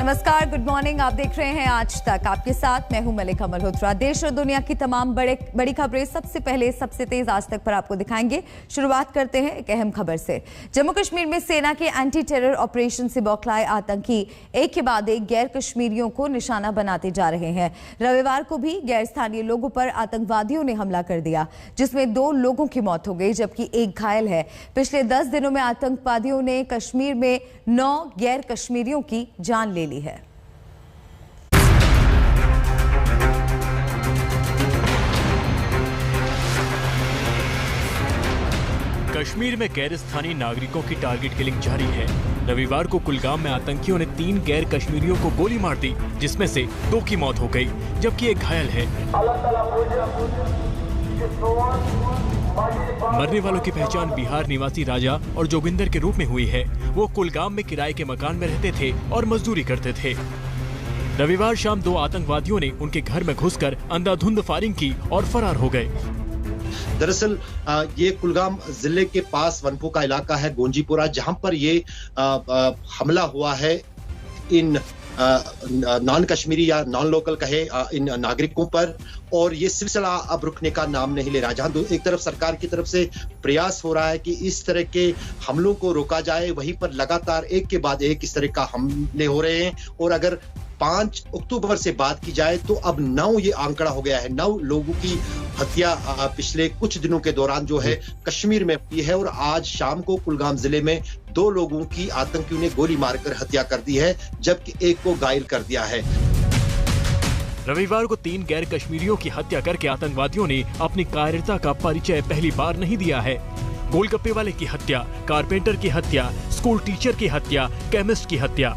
नमस्कार, good morning. आप देख रहे हैं आज तक, आपके साथ मैं हूं मलिका मल्होत्रा। देश और दुनिया की तमाम बड़ी खबरें सबसे पहले सबसे तेज आज तक पर आपको दिखाएंगे। शुरुआत करते हैं एक अहम खबर से। जम्मू कश्मीर में सेना के एंटी टेरर ऑपरेशन से बौखलाए आतंकी एक के बाद एक गैर कश्मीरियों को निशाना बनाते जा रहे हैं। रविवार को भी गैर स्थानीय लोगों पर आतंकवादियों ने हमला कर दिया, जिसमें 2 लोगों की मौत हो गई जबकि 1 घायल है। पिछले 10 दिनों में आतंकवादियों ने कश्मीर में 9 गैर कश्मीरियों की जान ले ली है। कश्मीर में गैर स्थानीय नागरिकों की टारगेट किलिंग जारी है। रविवार को कुलगाम में आतंकियों ने 3 गैर कश्मीरियों को गोली मार दी, जिसमें से 2 की मौत हो गई जबकि 1 घायल है। मरने वालों की पहचान बिहार निवासी राजा और जोगिंदर के रूप में हुई है। वो कुलगाम में किराए के मकान में रहते थे और मजदूरी करते थे। रविवार शाम 2 आतंकवादियों ने उनके घर में घुसकर अंधाधुंध फायरिंग की और फरार हो गए। दरअसल ये कुलगाम जिले के पास वनपो का इलाका है, गोंजीपुरा, जहां पर ये हमला हुआ है इन नॉन कश्मीरी या नॉन लोकल कहे इन नागरिकों पर। और ये सिलसिला अब रुकने का नाम नहीं ले रहा। जहां एक तरफ सरकार की तरफ से प्रयास हो रहा है कि इस तरह के हमलों को रोका जाए, वहीं पर लगातार एक के बाद एक इस तरह का हमले हो रहे हैं। और अगर 5 अक्टूबर से बात की जाए तो अब 9 ये आंकड़ा हो गया है। 9 लोगों की हत्या पिछले कुछ दिनों के दौरान जो है कश्मीर में हुई है। और आज शाम को कुलगाम जिले में 2 लोगों की आतंकियों ने गोली मारकर हत्या कर दी है, जबकि 1 को घायल कर दिया है। रविवार को 3 गैर कश्मीरियों की हत्या करके आतंकवादियों ने अपनी कायरता का परिचय पहली बार नहीं दिया है। गोलगप्पे वाले की हत्या, कारपेंटर की हत्या, स्कूल टीचर की हत्या, केमिस्ट की हत्या।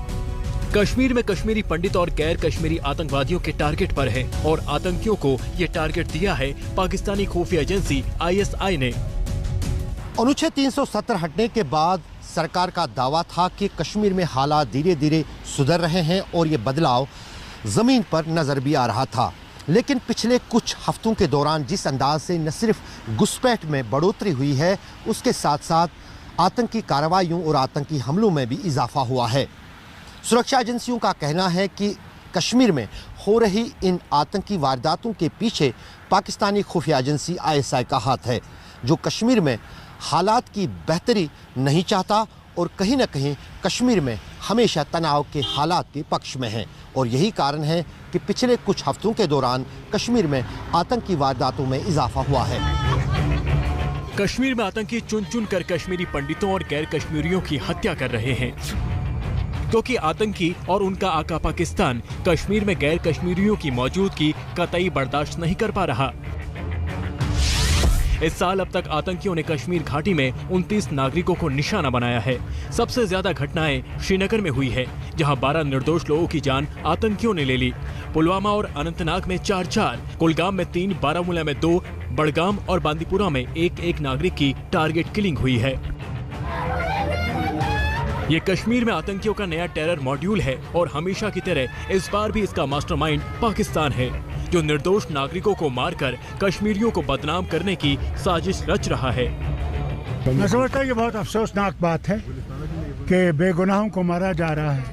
कश्मीर में कश्मीरी पंडित और गैर कश्मीरी आतंकवादियों के टारगेट पर है और आतंकियों को ये टारगेट दिया है पाकिस्तानी खुफिया एजेंसी ISI ने। अनुच्छेद 370 हटने के बाद सरकार का दावा था कि कश्मीर में हालात धीरे धीरे सुधर रहे हैं और ये बदलाव जमीन पर नजर भी आ रहा था। लेकिन पिछले कुछ हफ्तों के दौरान जिस अंदाज से न सिर्फ घुसपैठ में बढ़ोतरी हुई है, उसके साथ साथ आतंकी कार्रवाइयों और आतंकी हमलों में भी इजाफा हुआ है। सुरक्षा एजेंसियों का कहना है कि कश्मीर में हो रही इन आतंकी वारदातों के पीछे पाकिस्तानी खुफिया एजेंसी ISI का हाथ है, जो कश्मीर में हालात की बेहतरी नहीं चाहता और कहीं न कहीं कश्मीर में हमेशा तनाव के हालात के पक्ष में है। और यही कारण है कि पिछले कुछ हफ्तों के दौरान कश्मीर में आतंकी वारदातों में इजाफा हुआ है। कश्मीर में आतंकी चुन चुन कर कश्मीरी पंडितों और गैर कश्मीरियों की हत्या कर रहे हैं, क्योंकि आतंकी और उनका आका पाकिस्तान कश्मीर में गैर कश्मीरियों की मौजूदगी कतई बर्दाश्त नहीं कर पा रहा। इस साल अब तक आतंकियों ने कश्मीर घाटी में 29 नागरिकों को निशाना बनाया है। सबसे ज्यादा घटनाएं श्रीनगर में हुई है, जहां 12 निर्दोष लोगों की जान आतंकियों ने ले ली। पुलवामा और अनंतनाग में 4-4, कुलगाम में 3, बारामूला में 2, बड़गाम और बांदीपुरा में 1-1 नागरिक की टारगेट किलिंग हुई है। ये कश्मीर में आतंकियों का नया टेरर मॉड्यूल है और हमेशा की तरह इस बार भी इसका मास्टरमाइंड पाकिस्तान है, जो निर्दोष नागरिकों को मारकर कश्मीरियों को बदनाम करने की साजिश रच रहा है। मैं समझता हूँ ये बहुत अफसोसनाक बात है कि बेगुनाहों को मारा जा रहा है।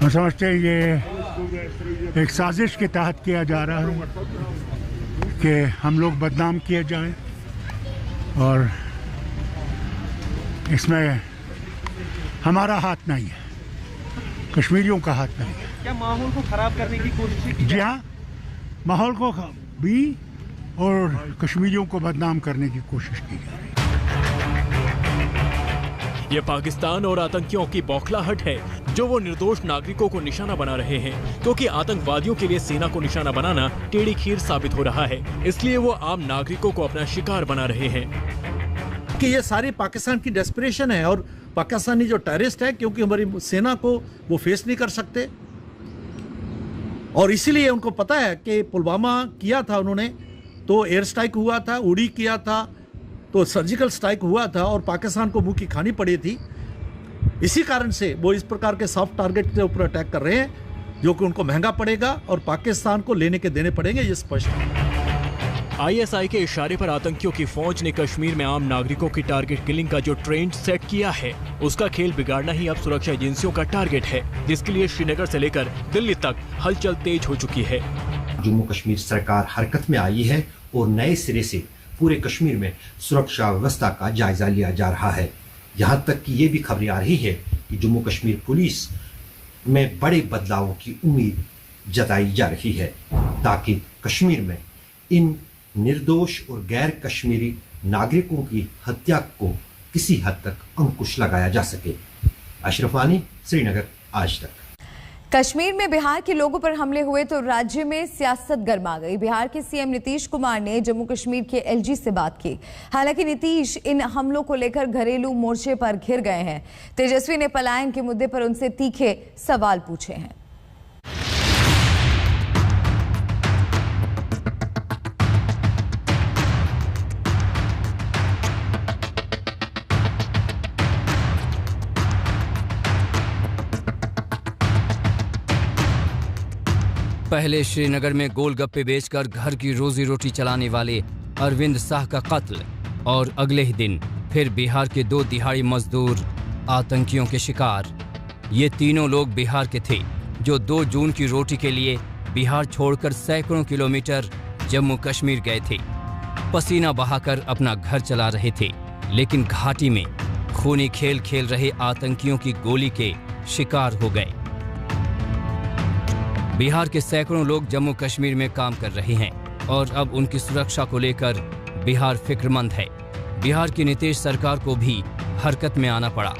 हम समझते हैं ये एक साजिश के तहत किया जा रहा है कि हम लोग बदनाम किए जाएं, और इसमें हमारा हाथ नहीं है, कश्मीरियों का हाथ नहीं है। क्या माहौल को खराब करने की कोशिश की? जी हाँ, माहौल को भी और कश्मीरियों को बदनाम करने की कोशिश की जा रही है। ये पाकिस्तान और आतंकियों की बौखलाहट है, जो वो निर्दोष नागरिकों को निशाना बना रहे हैं, क्योंकि आतंकवादियों के लिए सेना को निशाना बनाना टेढ़ी खीर साबित हो रहा है। इसलिए वो आम नागरिकों को अपना शिकार बना रहे हैं। कि ये सारी पाकिस्तान की डेस्परेशन है और पाकिस्तानी जो टेररिस्ट है, क्योंकि हमारी सेना को वो फेस नहीं कर सकते, और इसीलिए उनको पता है कि पुलवामा किया था उन्होंने, तो एयर स्ट्राइक हुआ था, उड़ी किया था, तो सर्जिकल स्ट्राइक हुआ था और पाकिस्तान को मुंह की खानी पड़ी थी। इसी कारण से वो इस प्रकार के सॉफ्ट टारगेट के ऊपर अटैक कर रहे हैं, जो कि उनको महंगा पड़ेगा और पाकिस्तान को लेने के देने पड़ेंगे, ये स्पष्ट है। आईएसआई के इशारे पर आतंकियों की फौज ने कश्मीर में आम नागरिकों की टारगेट किलिंग का जो ट्रेंड सेट किया है, उसका खेल बिगाड़ना ही अब सुरक्षा एजेंसियों का टारगेट है, जिसके लिए श्रीनगर से लेकर दिल्ली तक हलचल तेज हो चुकी है। जम्मू कश्मीर सरकार हरकत में आई है और नए सिरे से पूरे कश्मीर में सुरक्षा व्यवस्था का जायजा लिया जा रहा है। यहाँ तक कि ये भी खबरें आ रही है कि जम्मू कश्मीर पुलिस में बड़े बदलावों की उम्मीद जताई जा रही है, ताकि कश्मीर में इन निर्दोष और गैर कश्मीरी नागरिकों की हत्या को किसी हद तक अंकुश लगाया जा सके। अशरफ वानी, श्रीनगर, आज तक। कश्मीर में बिहार के लोगों पर हमले हुए तो राज्य में सियासत गर्मा गई। बिहार के सीएम नीतीश कुमार ने जम्मू कश्मीर के एलजी से बात की। हालांकि नीतीश इन हमलों को लेकर घरेलू मोर्चे पर घिर गए हैं। तेजस्वी ने पलायन के मुद्दे पर उनसे तीखे सवाल पूछे हैं। पहले श्रीनगर में गोलगप्पे बेचकर घर की रोजी रोटी चलाने वाले अरविंद शाह का कत्ल और अगले ही दिन फिर बिहार के 2 दिहाड़ी मजदूर आतंकियों के शिकार। ये तीनों लोग बिहार के थे जो 2 जून की रोटी के लिए बिहार छोड़कर सैकड़ों किलोमीटर जम्मू कश्मीर गए थे। पसीना बहाकर अपना घर चला रहे थे, लेकिन घाटी में खूनी खेल खेल रहे आतंकियों की गोली के शिकार हो गए। बिहार के सैकड़ों लोग जम्मू कश्मीर में काम कर रहे हैं और अब उनकी सुरक्षा को लेकर बिहार फिक्रमंद है। बिहार की नीतीश सरकार को भी हरकत में आना पड़ा।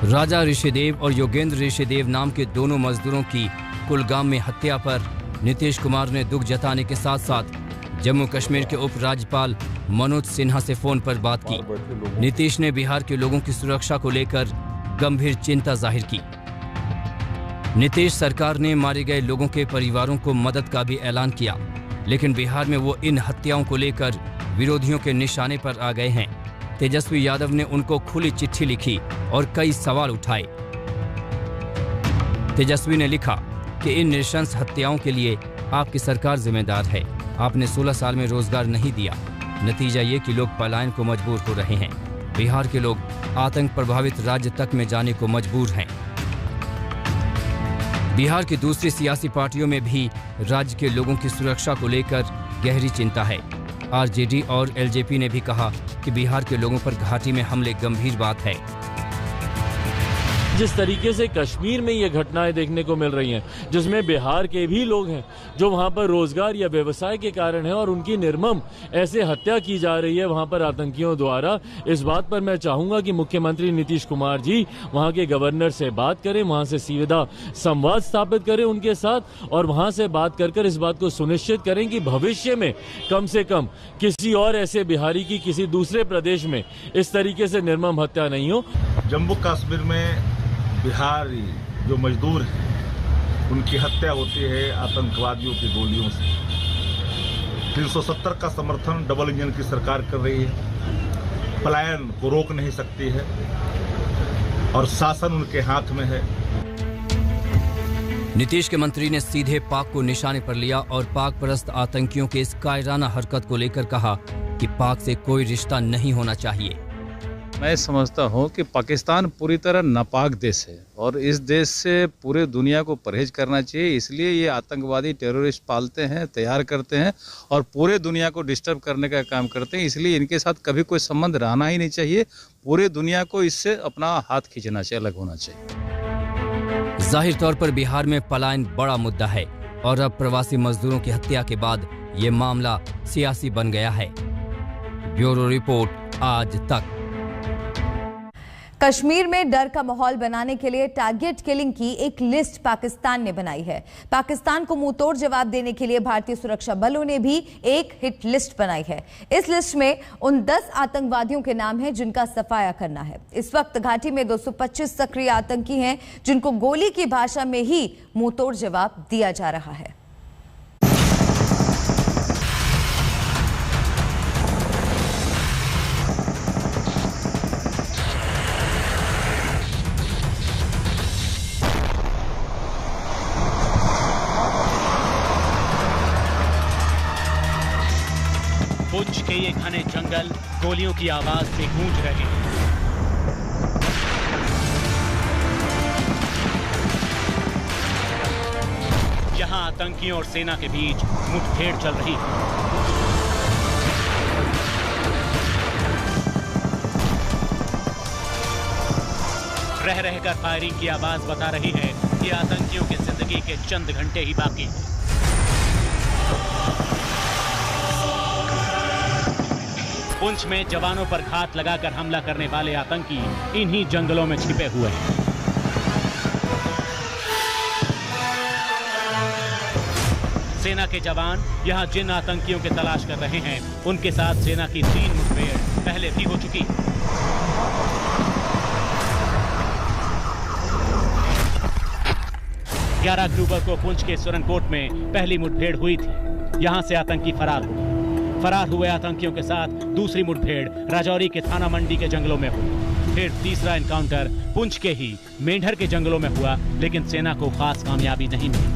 राजा ऋषिदेव और योगेंद्र ऋषिदेव नाम के दोनों मजदूरों की कुलगाम में हत्या पर नीतीश कुमार ने दुख जताने के साथ साथ जम्मू कश्मीर के उपराज्यपाल मनोज सिन्हा से फोन पर बात की। नीतीश ने बिहार के लोगों की सुरक्षा को लेकर गंभीर चिंता जाहिर की। नीतीश सरकार ने मारे गए लोगों के परिवारों को मदद का भी ऐलान किया, लेकिन बिहार में वो इन हत्याओं को लेकर विरोधियों के निशाने पर आ गए हैं। तेजस्वी यादव ने उनको खुली चिट्ठी लिखी और कई सवाल उठाए। तेजस्वी ने लिखा कि इन नृशंस हत्याओं के लिए आपकी सरकार जिम्मेदार है। आपने 16 साल में रोजगार नहीं दिया। नतीजा ये कि लोग पलायन को मजबूर हो रहे हैं। बिहार के लोग आतंक प्रभावित राज्य तक में जाने को मजबूर हैं। बिहार की दूसरी सियासी पार्टियों में भी राज्य के लोगों की सुरक्षा को लेकर गहरी चिंता है। आरजेडी और एलजेपी ने भी कहा कि बिहार के लोगों पर घाटी में हमले गंभीर बात है। जिस तरीके से कश्मीर में ये घटनाएं देखने को मिल रही हैं, जिसमें बिहार के भी लोग हैं जो वहां पर रोजगार या व्यवसाय के कारण है और उनकी निर्मम ऐसे हत्या की जा रही है वहां पर आतंकियों द्वारा, इस बात पर मैं चाहूंगा कि मुख्यमंत्री नीतीश कुमार जी वहां के गवर्नर से बात करें, वहां से सीधा संवाद स्थापित करें उनके साथ और वहां से बात कर इस बात को सुनिश्चित करें कि भविष्य में कम से कम किसी और ऐसे बिहारी की किसी दूसरे प्रदेश में इस तरीके से निर्मम हत्या नहीं हो। जम्मू कश्मीर में बिहारी जो मजदूर हैं उनकी हत्या होती है आतंकवादियों की गोलियों से। 370 का समर्थन डबल इंजन की सरकार कर रही है, पलायन को रोक नहीं सकती है और शासन उनके हाथ में है। नीतीश के मंत्री ने सीधे पाक को निशाने पर लिया और पाक परस्त आतंकियों के इस कायराना हरकत को लेकर कहा कि पाक से कोई रिश्ता नहीं होना चाहिए। मैं समझता हूं कि पाकिस्तान पूरी तरह नापाक देश है और इस देश से पूरे दुनिया को परहेज करना चाहिए। इसलिए ये आतंकवादी टेररिस्ट पालते हैं, तैयार करते हैं और पूरे दुनिया को डिस्टर्ब करने का काम करते हैं। इसलिए इनके साथ कभी कोई संबंध रहना ही नहीं चाहिए। पूरे दुनिया को इससे अपना हाथ खींचना चाहिए, अलग होना चाहिए। जाहिर तौर पर बिहार में पलायन बड़ा मुद्दा है और अब प्रवासी मजदूरों की हत्या के बाद ये मामला सियासी बन गया है। ब्यूरो रिपोर्ट, आज तक। कश्मीर में डर का माहौल बनाने के लिए टारगेट किलिंग की एक लिस्ट पाकिस्तान ने बनाई है। पाकिस्तान को मुंहतोड़ जवाब देने के लिए भारतीय सुरक्षा बलों ने भी एक हिट लिस्ट बनाई है। इस लिस्ट में उन 10 आतंकवादियों के नाम हैं जिनका सफाया करना है। इस वक्त घाटी में 225 सक्रिय आतंकी हैं जिनको गोली की भाषा में ही मुंहतोड़ जवाब दिया जा रहा है। के ये घने जंगल गोलियों की आवाज से गूंज रहे हैं। यहाँ आतंकियों और सेना के बीच मुठभेड़ चल रही है। रह रहकर फायरिंग की आवाज बता रही है कि आतंकियों की जिंदगी के चंद घंटे ही बाकी हैं। पुंछ में जवानों पर घात लगाकर हमला करने वाले आतंकी इन्हीं जंगलों में छिपे हुए हैं। सेना के जवान यहां जिन आतंकियों की तलाश कर रहे हैं, उनके साथ सेना की 3 मुठभेड़ पहले भी हो चुकी। 11 अक्टूबर को पुंछ के सुरनकोट में पहली मुठभेड़ हुई थी। यहां से आतंकी फरार हुए। फरार हुए आतंकियों के साथ दूसरी मुठभेड़ राजौरी के थाना मंडी के जंगलों में हुई। फिर तीसरा एनकाउंटर पुंछ के ही मेंढर के जंगलों में हुआ, लेकिन सेना को खास कामयाबी नहीं मिली।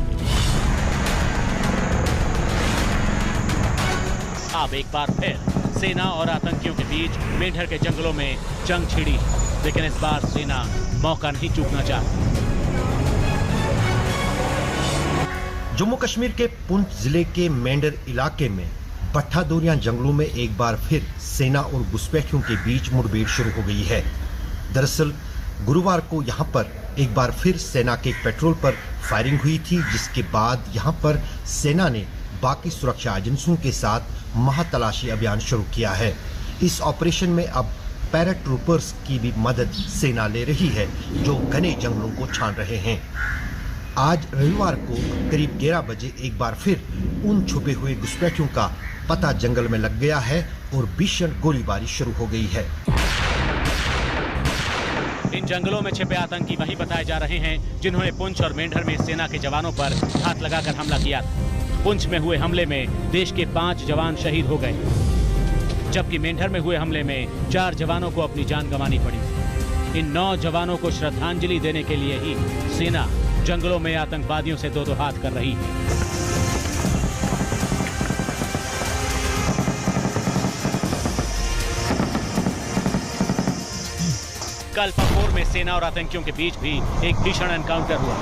अब एक बार फिर सेना और आतंकियों के बीच मेंढर के जंगलों में जंग छिड़ी, लेकिन इस बार सेना मौका नहीं चूकना चाहती। जम्मू कश्मीर के पुंछ जिले के मेंढर इलाके में भट्टा दोरिया जंगलों में एक बार फिर सेना और घुसपैठियों के बीच मुठभेड़ शुरू हो गई है। दरअसल गुरुवार को यहां पर एक बार फिर सेना के पेट्रोल पर फायरिंग हुई थी, जिसके बाद यहां पर सेना ने बाकी सुरक्षा एजेंसियों के साथ महातलाशी अभियान शुरू किया है। इस ऑपरेशन में अब पैराट्रूपर्स की भी मदद सेना ले रही है, जो घने जंगलों को छान रहे हैं। आज रविवार को करीब 11 बजे एक बार फिर उन छुपे हुए घुसपैठियों का पता जंगल में लग गया है और भीषण गोलीबारी शुरू हो गई है। इन जंगलों में छिपे आतंकी वही बताए जा रहे हैं जिन्होंने पुंछ और मेंढर में सेना के जवानों पर घात लगाकर हमला किया था। पुंछ में हुए हमले में देश के 5 जवान शहीद हो गए, जबकि मेंढर में हुए हमले में 4 जवानों को अपनी जान गंवानी पड़ी। इन 9 जवानों को श्रद्धांजलि देने के लिए ही सेना जंगलों में आतंकवादियों से दो हाथ कर रही है। कल पपोर में सेना और आतंकियों के बीच भी एक भीषण एनकाउंटर हुआ,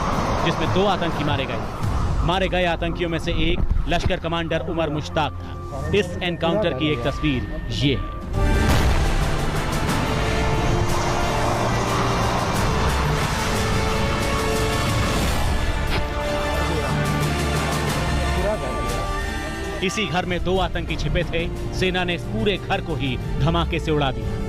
जिसमें 2 आतंकी मारे गए। मारे गए आतंकियों में से एक लश्कर कमांडर उमर मुश्ताक था। इस एनकाउंटर की एक तस्वीर ये है। इसी घर में 2 आतंकी छिपे थे। सेना ने इस पूरे घर को ही धमाके से उड़ा दिया।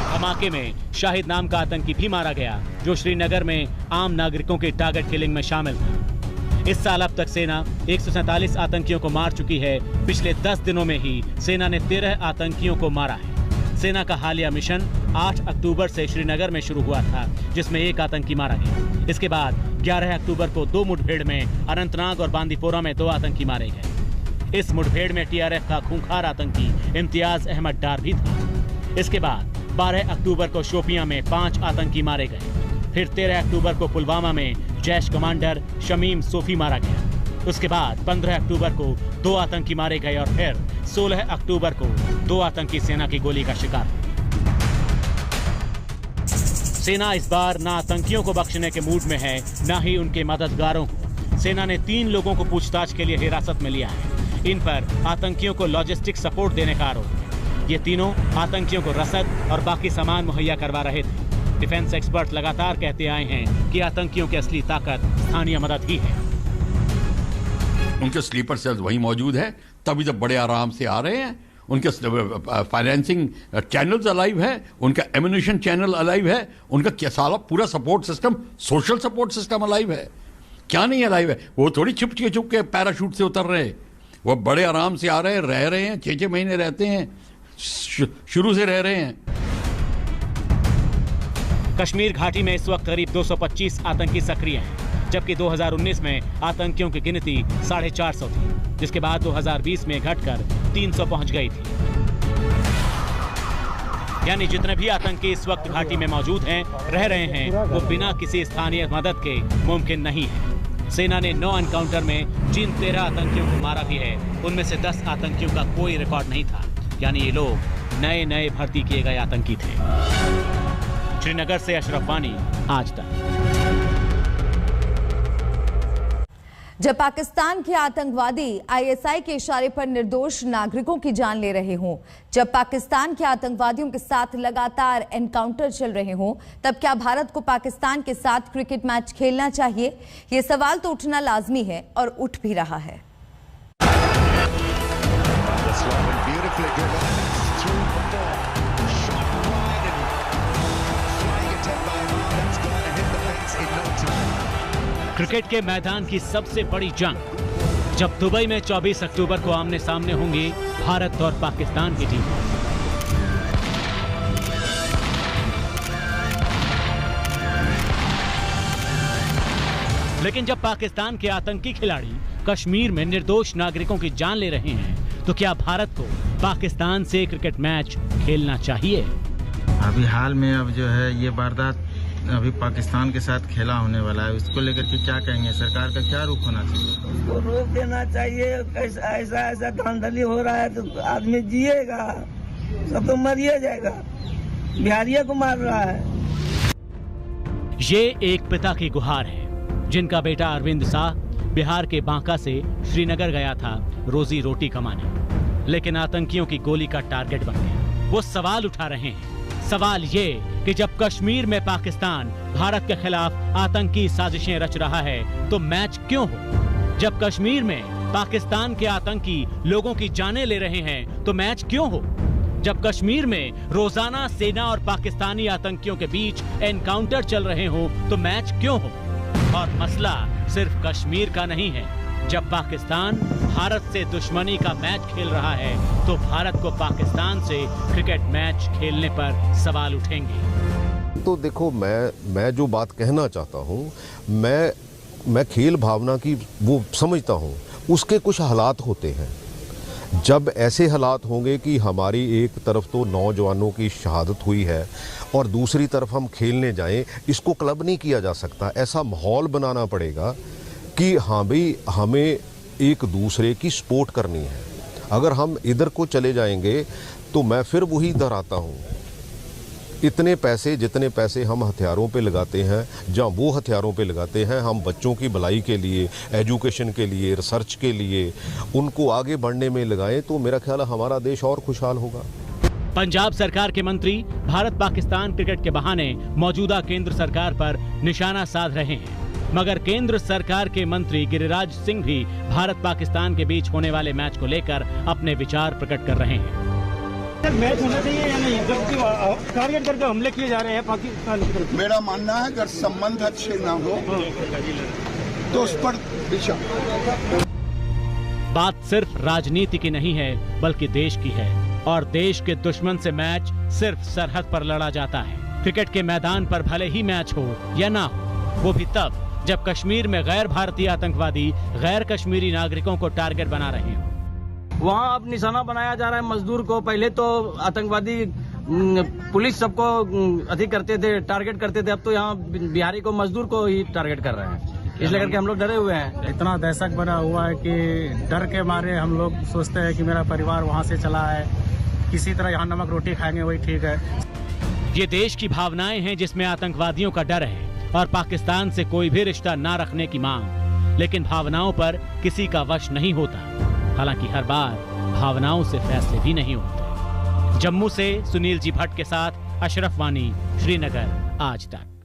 धमाके में शाहिद नाम का आतंकी भी मारा गया, जो श्रीनगर में आम नागरिकों के टारगेट किलिंग में शामिल था। इस साल अब तक सेना 147 आतंकियों को मार चुकी है। पिछले 10 दिनों में ही सेना ने 13 आतंकियों को मारा है। सेना का हालिया मिशन 8 अक्टूबर से श्रीनगर में शुरू हुआ था, जिसमें 1 आतंकी मारा गया। इसके बाद 11 अक्टूबर को 2 मुठभेड़ में अनंतनाग और बांदीपोरा में 2 आतंकी मारे गए। इस मुठभेड़ में टीआरएफ का खूंखार आतंकी इम्तियाज अहमद डार भी था। इसके बाद 12 अक्टूबर को शोपियां में 5 आतंकी मारे गए। फिर 13 अक्टूबर को पुलवामा में जैश कमांडर शमीम सोफी मारा गया। उसके बाद 15 अक्टूबर को 2 आतंकी मारे गए और फिर 16 अक्टूबर को 2 आतंकी सेना की गोली का शिकार हुए। सेना इस बार ना आतंकियों को बख्शने के मूड में है, ना ही उनके मददगारों को। सेना ने 3 लोगों को पूछताछ के लिए हिरासत में लिया है। इन पर आतंकियों को लॉजिस्टिक सपोर्ट देने का आरोप है। ये तीनों आतंकियों को रसद और बाकी सामान मुहैया करवा रहे थे। डिफेंस एक्सपर्ट लगातार कहते आए हैं कि आतंकियों की असली ताकत स्थानीय मदद ही है। उनके स्लीपर सेल्स वहीं मौजूद है, तभी जब बड़े आराम से आ रहे हैं। उनके फाइनेंसिंग चैनल्स अलाइव है, उनका एम्यूनिशन चैनल अलाइव है, उनका क्या सारा पूरा support system, social support system alive है। क्या नहीं अलाइव है? वो थोड़ी छुप के पैराशूट से उतर रहे, वो बड़े आराम से आ रहे हैं, रह रहे हैं, 6-6 महीने रहते हैं, शुरू से रह रहे हैं। कश्मीर घाटी में इस वक्त करीब 225 आतंकी सक्रिय हैं, जबकि 2019 में आतंकियों की गिनती 450 थी, जिसके बाद 2020 में घटकर 300 पहुंच गई थी। यानी जितने भी आतंकी इस वक्त घाटी में मौजूद हैं, रह रहे हैं, वो बिना किसी स्थानीय मदद के मुमकिन नहीं है। सेना ने 9 एनकाउंटर में जिन 13 आतंकियों को मारा भी है, उनमें से 10 आतंकियों का कोई रिकॉर्ड नहीं था। यानी ये लोग नए भर्ती किए गए आतंकी थे। श्रीनगर से अशरफ वानी, आज तक। जब पाकिस्तान के आतंकवादी आईएसआई के इशारे पर निर्दोष नागरिकों की जान ले रहे हों, जब पाकिस्तान के आतंकवादियों के साथ लगातार एनकाउंटर चल रहे हों, तब क्या भारत को पाकिस्तान के साथ क्रिकेट मैच खेलना चाहिए? ये सवाल तो उठना लाजमी है और उठ भी रहा है। क्रिकेट के मैदान की सबसे बड़ी जंग जब दुबई में 24 अक्टूबर को आमने सामने होंगी भारत और पाकिस्तान की टीम। लेकिन जब पाकिस्तान के आतंकी खिलाड़ी कश्मीर में निर्दोष नागरिकों की जान ले रहे हैं, तो क्या भारत को पाकिस्तान से क्रिकेट मैच खेलना चाहिए? अभी हाल में अब जो है ये वारदात अभी पाकिस्तान के साथ खेला होने वाला है, उसको लेकर के क्या कहेंगे? सरकार का क्या रुख होना चाहिए? उसको रोक देना चाहिए। ऐसा धांधली हो रहा है तो आदमी जिएगा, सब तो मरिए जाएगा। बिहारिया को मार रहा है। ये एक पिता की गुहार है जिनका बेटा अरविंद शाह बिहार के बांका से श्रीनगर गया था रोजी रोटी कमाने, लेकिन आतंकियों की गोली का टारगेट बन गया। वो सवाल उठा रहे हैं। सवाल ये कि जब कश्मीर में पाकिस्तान भारत के खिलाफ आतंकी साजिशें रच रहा है तो मैच क्यों हो? जब कश्मीर में पाकिस्तान के आतंकी लोगों की जानें ले रहे हैं तो मैच क्यों हो? जब कश्मीर में रोजाना सेना और पाकिस्तानी आतंकियों के बीच एनकाउंटर चल रहे हो तो मैच क्यों हो? और मसला सिर्फ कश्मीर का नहीं है। जब पाकिस्तान भारत से दुश्मनी का मैच खेल रहा है तो भारत को पाकिस्तान से क्रिकेट मैच खेलने पर सवाल उठेंगे। तो देखो, मैं जो बात कहना चाहता हूँ, मैं खेल भावना की वो समझता हूँ। उसके कुछ हालात होते हैं। जब ऐसे हालात होंगे कि हमारी एक तरफ तो नौजवानों की शहादत हुई है और दूसरी तरफ हम खेलने जाएं, इसको क्लब नहीं किया जा सकता। ऐसा माहौल बनाना पड़ेगा कि हाँ भाई, हमें एक दूसरे की सपोर्ट करनी है। अगर हम इधर को चले जाएंगे तो मैं फिर वही इधर आता हूँ। जितने पैसे हम हथियारों पे लगाते हैं, जहाँ वो हथियारों पे लगाते हैं, हम बच्चों की भलाई के लिए, एजुकेशन के लिए, रिसर्च के लिए, उनको आगे बढ़ने में लगाएं तो मेरा ख्याल है हमारा देश और खुशहाल होगा। पंजाब सरकार के मंत्री भारत पाकिस्तान क्रिकेट के बहाने मौजूदा केंद्र सरकार पर निशाना साध रहे हैं, मगर केंद्र सरकार के मंत्री गिरिराज सिंह भी भारत पाकिस्तान के बीच होने वाले मैच को लेकर अपने विचार प्रकट कर रहे हैं। मैच होना चाहिए या नहीं? टारगेट करके हमले किए जा रहे हैं पाकिस्तान की तरफ। मेरा मानना है अगर संबंध अच्छे ना हो तो उस पर विचार। बात सिर्फ राजनीति की नहीं है बल्कि देश की है, और देश के दुश्मन से मैच सिर्फ सरहद पर लड़ा जाता है। क्रिकेट के मैदान पर भले ही मैच हो या ना हो, वो भी तब जब कश्मीर में गैर भारतीय आतंकवादी गैर कश्मीरी नागरिकों को टारगेट बना रहे हैं। वहाँ अब निशाना बनाया जा रहा है मजदूर को। पहले तो आतंकवादी पुलिस सबको अधिक करते थे, टारगेट करते थे, अब तो यहाँ बिहारी को, मजदूर को ही टारगेट कर रहे हैं। इसलिए करके हम लोग डरे हुए हैं। इतना दहशत बना हुआ है कि डर के मारे हम लोग सोचते हैं कि मेरा परिवार वहाँ से चला है, किसी तरह यहाँ नमक रोटी खाएंगे वही ठीक है। ये देश की भावनाएं हैं जिसमें आतंकवादियों का डर है और पाकिस्तान से कोई भी रिश्ता ना रखने की मांग। लेकिन भावनाओं पर किसी का वश नहीं होता, हालांकि हर बार भावनाओं से फैसले भी नहीं होते। जम्मू से सुनील जी भट्ट के साथ अशरफ वानी, श्रीनगर, आज तक।